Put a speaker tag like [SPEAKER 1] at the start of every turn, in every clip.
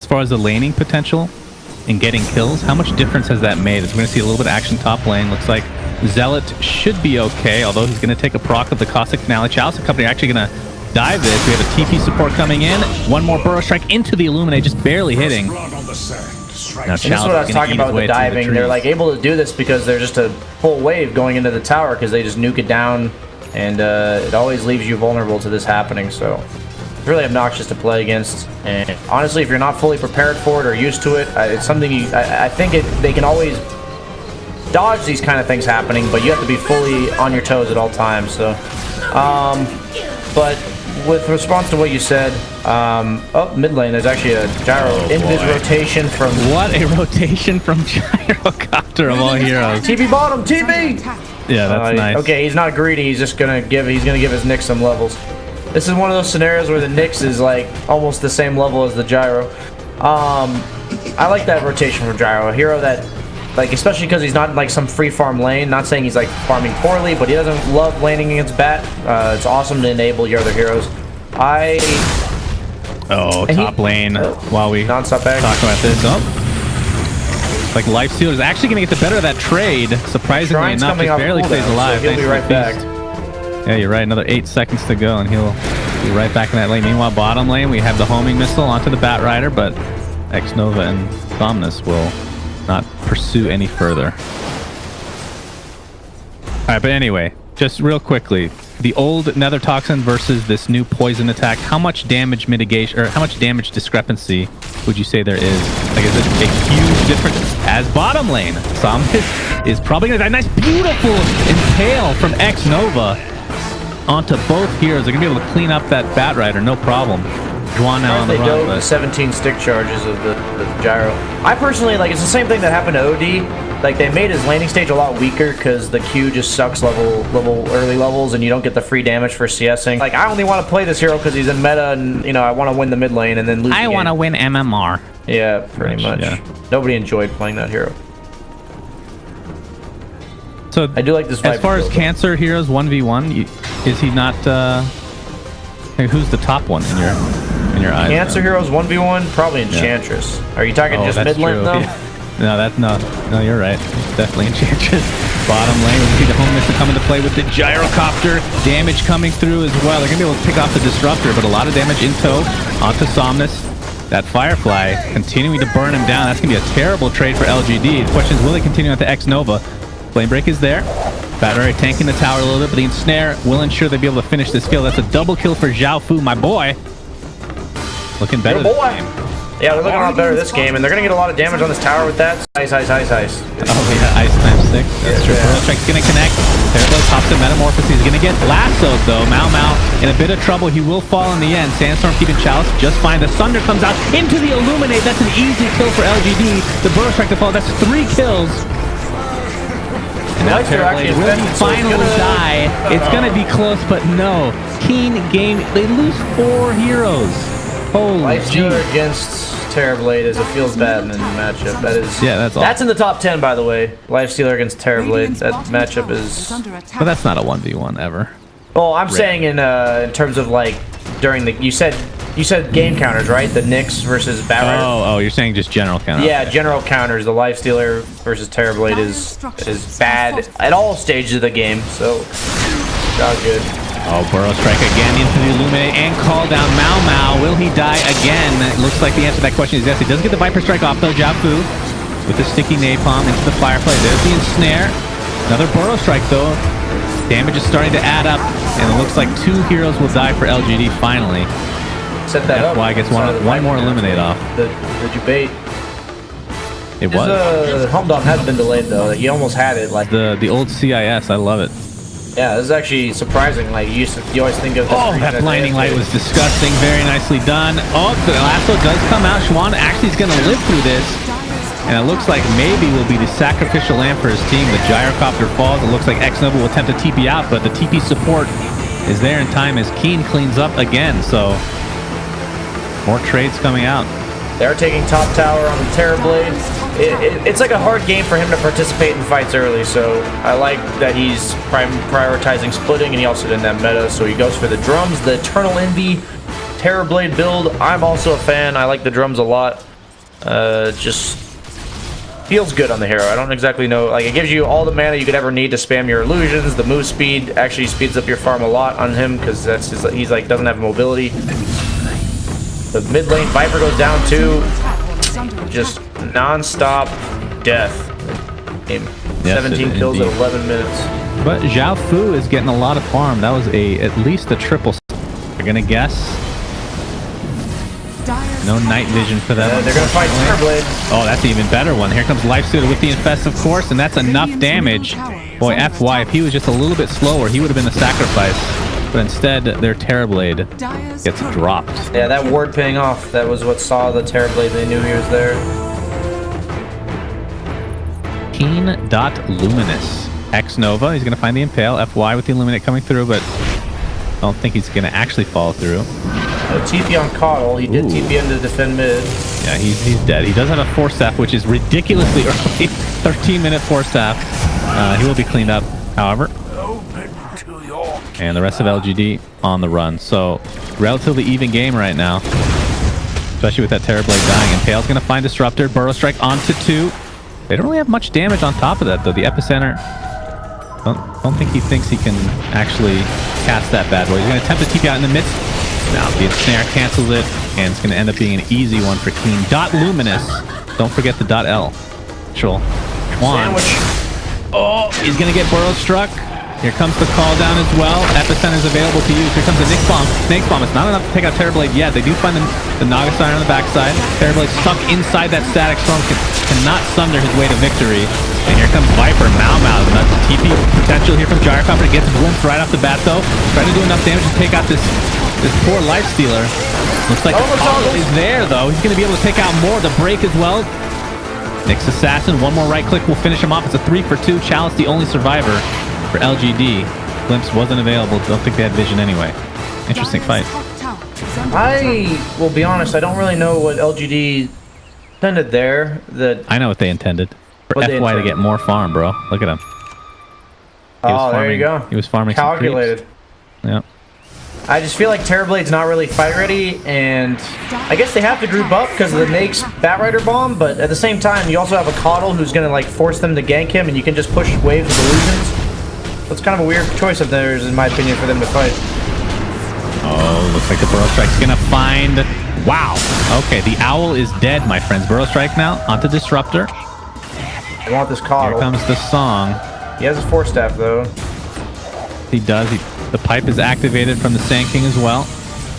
[SPEAKER 1] far as the laning potential and getting kills, how much difference has that made? As we're going to see a little bit of action top lane. Looks like Zealot should be okay, although he's going to take a proc of the Caustic Finale. Chalice Company are actually going to dive this. We have a TP support coming in. One more Burrow Strike into the Illuminate, just barely hitting. Now,
[SPEAKER 2] this is what I was talking about with the diving. They're like able to do this because they're just a full wave going into the tower because they just nuke it down, and it always leaves you vulnerable to this happening. So it's really obnoxious to play against. And honestly, if you're not fully prepared for it or used to it, it's something I think they can always dodge these kind of things happening, but you have to be fully on your toes at all times. So, but with response to what you said, oh, mid lane, there's actually a gyro invis rotation from...
[SPEAKER 1] What a rotation from Gyrocopter of all heroes.
[SPEAKER 2] TP bottom, TP!
[SPEAKER 1] Yeah, that's nice.
[SPEAKER 2] Okay, he's not greedy, he's just gonna give his Nyx some levels. This is one of those scenarios where the Nyx is like almost the same level as the gyro. I like that rotation from gyro, a hero that, like, especially because he's not like some free farm lane. Not saying he's like farming poorly, but he doesn't love laning against bat. It's awesome to enable your other heroes. Top lane. While we talk about this, like Lifestealer is actually going to get the better of that trade. Surprisingly enough, he barely stays alive. So he'll be right back.
[SPEAKER 1] Yeah, you're right. Another 8 seconds to go, and he'll be right back in that lane. Meanwhile, bottom lane, we have the homing missile onto the Bat Rider, but X-Nova and Somnus will not pursue any further. All right, but anyway, just real quickly, the old Nether Toxin versus this new poison attack. How much damage mitigation, or how much damage discrepancy would you say there is? Like, is it a huge difference? As bottom lane, Somnus is probably gonna die. Nice, beautiful impale from X-Nova onto both heroes. They're gonna be able to clean up that Bat Rider, no problem. Juan now on the run,
[SPEAKER 2] the 17 stick charges of the gyro. I personally, like, it's the same thing that happened to OD. Like, they made his landing stage a lot weaker because the Q just sucks early levels, and you don't get the free damage for CSing. Like, I only want to play this hero because he's in meta, and, you know, I want to win the mid lane and then lose. I want to
[SPEAKER 1] win MMR.
[SPEAKER 2] Yeah, pretty much. Yeah. Nobody enjoyed playing that hero.
[SPEAKER 1] So
[SPEAKER 2] I do like this.
[SPEAKER 1] As far as cancer heroes 1v1, is he not? Who's the top one in your eyes?
[SPEAKER 2] Cancer heroes 1v1, probably Enchantress. Are you talking just mid lane though?
[SPEAKER 1] Yeah. No, you're right. It's definitely Enchantress. Bottom lane, we see the home missile come into play with the Gyrocopter. Damage coming through as well. They're gonna be able to pick off the Disruptor, but a lot of damage in tow onto Somnus. That Firefly continuing to burn him down. That's gonna be a terrible trade for LGD. The question is, will they continue on to X-Nova? Flame Break is there. Battery tanking the tower a little bit, but the Ensnare will ensure they'll be able to finish this kill. That's a double kill for Zhao Fu, my boy. Looking better this game.
[SPEAKER 2] Yeah, they're looking a lot better this game, and they're going to get a lot of damage on this tower with that. Ice.
[SPEAKER 1] Oh, yeah, ice times 6. That's true. Burrow Strike's going to connect. Terrablood pops in Metamorphosis. He's going to get lassoed, though. Mau in a bit of trouble. He will fall in the end. Sandstorm keeping Chalice just fine. The Sunder comes out into the Illuminate. That's an easy kill for LGD. The Burrow Strike to fall. That's 3 kills. And now Terrablood will finally die. It's going to be close, but no. Keen game. They lose 4 heroes. Holy
[SPEAKER 2] Lifestealer against Terrorblade is a feels bad in the matchup. That is,
[SPEAKER 1] yeah,
[SPEAKER 2] that's in the top 10, by the way. Lifestealer against Terrorblade. That matchup is.
[SPEAKER 1] But that's not a 1v1 ever.
[SPEAKER 2] Well, I'm saying in terms of like during the you said game counters, right? The Nyx versus Batman.
[SPEAKER 1] Oh, you're saying just general counters.
[SPEAKER 2] Yeah, general counters. The Lifestealer versus Terrorblade is bad at all stages of the game. So not good.
[SPEAKER 1] Oh, Burrow Strike again into the Illuminate and call down Mau. Will he die again? It looks like the answer to that question is yes. He does get the Viper Strike off though, Zhao Fu, with the sticky napalm into the Firefly. There's the Ensnare. Another Burrow Strike though. Damage is starting to add up, and it looks like 2 heroes will die for LGD finally.
[SPEAKER 2] Set that up.
[SPEAKER 1] Why I guess one more Illuminate off.
[SPEAKER 2] The debate.
[SPEAKER 1] It was.
[SPEAKER 2] Home Dom has been delayed though. You almost had it like
[SPEAKER 1] the old CIS. I love it.
[SPEAKER 2] Yeah, this is actually surprising. Like you always think of.
[SPEAKER 1] Oh, that blinding light was disgusting. Very nicely done. Oh, the lasso does come out. Schwan actually is going to live through this, and it looks like maybe will be the sacrificial lamb for his team. The Gyrocopter falls. It looks like X-Nova will attempt to TP out, but the TP support is there in time as Keen cleans up again. So more trades coming out.
[SPEAKER 2] They're taking top tower on the Terrorblade. It's like a hard game for him to participate in fights early, so I like that he's prioritizing splitting, and he also did that meta, so he goes for the drums, the Eternal Envy Terrorblade build. I'm also a fan. I like the drums a lot. just feels good on the hero. I don't exactly know. Like, it gives you all the mana you could ever need to spam your illusions. The move speed actually speeds up your farm a lot on him because that's just, he's like doesn't have mobility. The mid lane Viper goes down too. Just non-stop death. Game.
[SPEAKER 1] Yes,
[SPEAKER 2] 17 kills
[SPEAKER 1] indeed.
[SPEAKER 2] at 11 minutes.
[SPEAKER 1] But Zhao Fu is getting a lot of farm. That was at least a triple. You're gonna guess. No night vision for them.
[SPEAKER 2] They're gonna fight Terrorblade.
[SPEAKER 1] Oh, that's an even better one. Here comes Lifestealer with the Infest, of course, and that's enough damage. Boy, FY, if he was just a little bit slower, he would have been the sacrifice. But instead, their Terrorblade gets dropped.
[SPEAKER 2] Yeah, that ward paying off. That was what saw the Terrorblade. They knew he was there.
[SPEAKER 1] KG.LUMINOUS. X Nova, he's gonna find the Impale. FY with the Illuminate coming through, but I don't think he's gonna actually follow through.
[SPEAKER 2] No TP on Coddle. He did TP in to defend mid.
[SPEAKER 1] Yeah, he's dead. He does have a Force Staff, which is ridiculously early. 13-minute Force Staff. He will be cleaned up, however. And the rest of LGD on the run. So, relatively even game right now. Especially with that Terrorblade dying. Impale's going to find Disruptor. Burrow Strike onto 2. They don't really have much damage on top of that, though. The Epicenter... Don't think he thinks he can actually cast that bad boy. He's going to attempt to TP out in the midst. Now, the Ensnare cancels it, and it's going to end up being an easy one for Keen. .Luminous. Don't forget the .L. Troll. Juan. Oh, he's going to get Burrow Struck. Here comes the call down as well. Epicenter is available to use. Here comes the Nyx Bomb. Snake Bomb. It's not enough to take out Terrorblade yet. They do find the Naga Siren on the backside. Terrorblade stuck inside that Static Storm. Cannot sunder his way to victory. And here comes Viper. Mau Mau. TP potential here from Gyrocopter. Gets glimpsed right off the bat though. Trying to do enough damage to take out this poor Lifestealer. Looks like he's there though. He's going to be able to take out more. The break as well. Nyx Assassin. One more right click will finish him off. It's a 3 for 2. Chalice the only survivor for LGD. Glimpse wasn't available. Don't think they had vision anyway. Interesting fight.
[SPEAKER 2] I will be honest, I don't really know what LGD intended there.
[SPEAKER 1] I know what they intended. For FY to get more farm, bro. Look at him.
[SPEAKER 2] Oh, there you go.
[SPEAKER 1] He was farming
[SPEAKER 2] calculated.
[SPEAKER 1] Yeah.
[SPEAKER 2] I just feel like Terrorblade's not really fight ready, and I guess they have to group up because of the Nyx Batrider bomb, but at the same time, you also have a Coddle who's going to like force them to gank him, and you can just push waves of illusions. That's kind of a weird choice of theirs, in my opinion, for them to fight.
[SPEAKER 1] Oh, looks like the Burrow Strike's going to find... Wow. Okay, the Owl is dead, my friends. Burrow Strike now onto Disruptor.
[SPEAKER 2] I want this Coddle.
[SPEAKER 1] Here comes the song.
[SPEAKER 2] He has his Force Staff, though.
[SPEAKER 1] He does. The pipe is activated from the Sand King as well.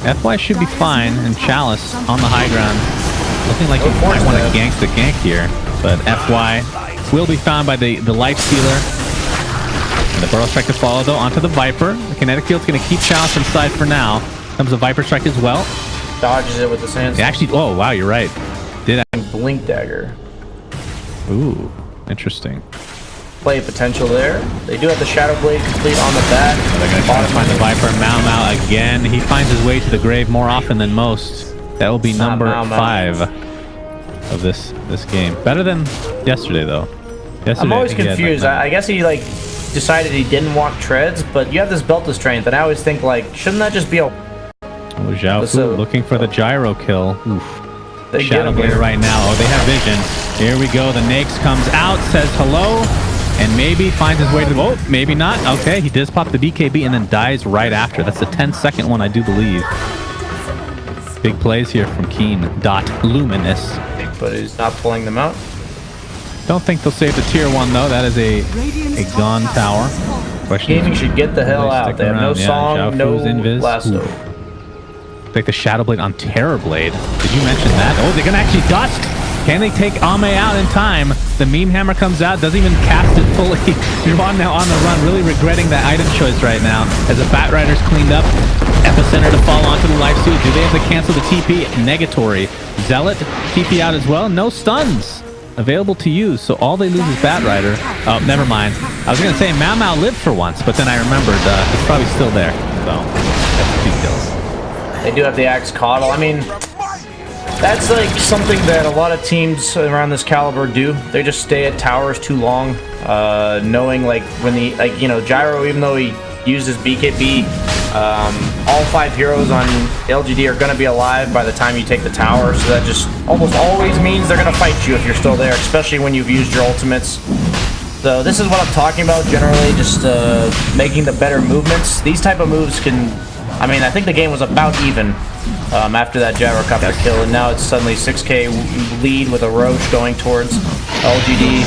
[SPEAKER 1] FY should be fine, and Chalice on the high ground. Looking like he might want to gank the gank here, but FY will be found by the Lifestealer. And the Burrow Strike to follow, though, onto the Viper. The Kinetic Field's going to keep Chalice inside for now. Comes the Viper Strike as well.
[SPEAKER 2] Dodges it with the Sand.
[SPEAKER 1] Actually, oh, wow, you're right. Did I...
[SPEAKER 2] Blink Dagger.
[SPEAKER 1] Ooh, interesting.
[SPEAKER 2] Play potential there. They do have the Shadow Blade complete on the back.
[SPEAKER 1] They're going to try to find the Viper. Mau Mau again. He finds his way to the grave more often than most. That will be number 5 of this game. Better than yesterday, though. Yesterday,
[SPEAKER 2] I'm always confused. I guess he like decided he didn't want treads, but you have this belt of strength, and I always think like, shouldn't that just be a...
[SPEAKER 1] Oh, Zhao Fu looking for the gyro kill. Oof.
[SPEAKER 2] They
[SPEAKER 1] Shadow Blade right now. Oh, they have vision. Here we go. The Nyx comes out, says hello. And maybe finds his way to the... Oh, maybe not. Okay, he does pop the BKB and then dies right after. That's the 10-second one, I do believe. Big plays here from Keen.Luminous.
[SPEAKER 2] But he's not pulling them out.
[SPEAKER 1] Don't think they'll save the tier 1, though. That is a gone tower.
[SPEAKER 2] Gaming should get the hell out. They have no song, no lasso.
[SPEAKER 1] Like the Shadow Blade on Terrorblade. Did you mention that? Oh, they're going to actually dust. Can they take Ame out in time? The Meme Hammer comes out, doesn't even cast it fully. Juan now on the run, really regretting that item choice right now. As the Batrider's cleaned up, Epicenter to fall onto the life suit. Do they have to cancel the TP? Negatory. Zealot, TP out as well. No stuns available to use, so all they lose is Batrider. Oh, never mind. I was going to say Mau Mau lived for once, but then I remembered it's probably still there. So, that's 2 kills.
[SPEAKER 2] They do have the Axe Coddle. I mean... That's like something that a lot of teams around this caliber do. They just stay at towers too long, knowing like when the Gyro, even though he used his BKB. All 5 heroes on LGD are going to be alive by the time you take the tower, so that just almost always means they're going to fight you if you're still there, especially when you've used your ultimates. So this is what I'm talking about generally, just making the better movements. These type of moves can, I mean, I think the game was about even after that gyrocopter kill, and now it's suddenly 6k lead with a Roach going towards LGD.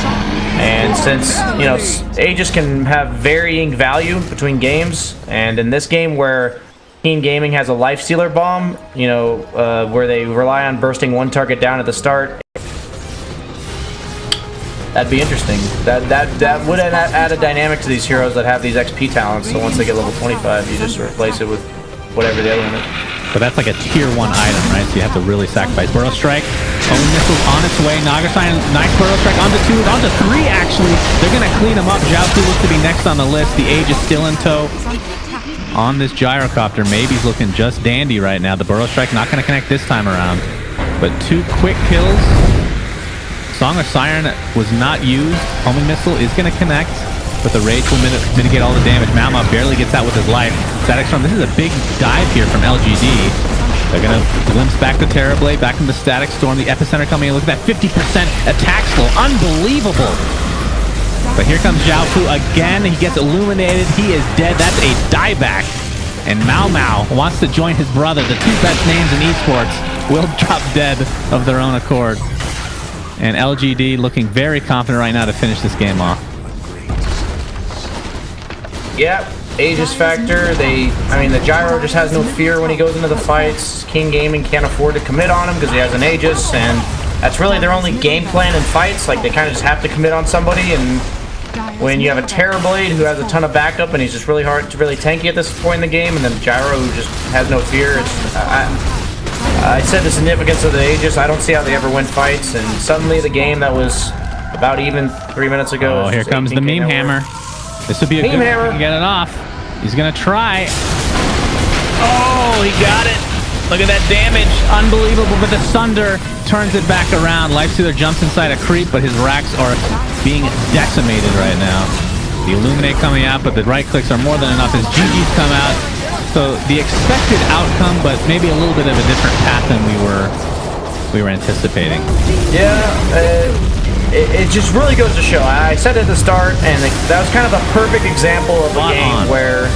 [SPEAKER 2] And since, you know, Aegis can have varying value between games, and in this game where KG.LUMINOUS has a life stealer bomb, you know, where they rely on bursting one target down at the start, that'd be interesting. That would add a dynamic to these heroes that have these XP talents, so once they get level 25, you just replace it with whatever the other one is.
[SPEAKER 1] But that's like a tier 1 item, right? So you have to really sacrifice. Burrow Strike, Own Missile's on its way. Nagasine, nice Burrow Strike onto 2, onto 3 actually. They're going to clean him up. Jiaofu looks to be next on the list. The Aegis still in tow on this gyrocopter. Maybe he's looking just dandy right now. The Burrow Strike not going to connect this time around. But 2 quick kills. Song of Siren was not used. Homing Missile is going to connect, but the Rage will mitigate all the damage. Malma barely gets out with his life. Static Storm, this is a big dive here from LGD. They're going to glimpse back the Terrorblade, back into Static Storm. The Epicenter coming in. Look at that 50% attack slow. Unbelievable. But here comes Jiaofu again. He gets illuminated. He is dead. That's a dieback. And Mao Mao wants to join his brother. The 2 best names in esports will drop dead of their own accord. And LGD looking very confident right now to finish this game off.
[SPEAKER 2] Yeah, Aegis factor. I mean, the Gyro just has no fear when he goes into the fights. KG.LUMINOUS can't afford to commit on him because he has an Aegis, and that's really their only game plan in fights. Like, they kind of just have to commit on somebody, and when you have a Terrorblade who has a ton of backup and he's just really tanky at this point in the game, and then Gyro who just has no fear, I said the significance of the Aegis. I don't see how they ever win fights, and suddenly the game that was about even 3 minutes ago.
[SPEAKER 1] Oh, here comes the meme hammer. This would be a good one to get it off. He's gonna try. Oh, he got it. Look at that damage. Unbelievable, but the Sunder turns it back around. Lifestealer jumps inside a creep, but his racks are being decimated right now. The Illuminate coming out, but the right clicks are more than enough as GG's come out. So the expected outcome, but maybe a little bit of a different path than we were anticipating.
[SPEAKER 2] Yeah, it just really goes to show. I said at the start, and that was kind of a perfect example of a game where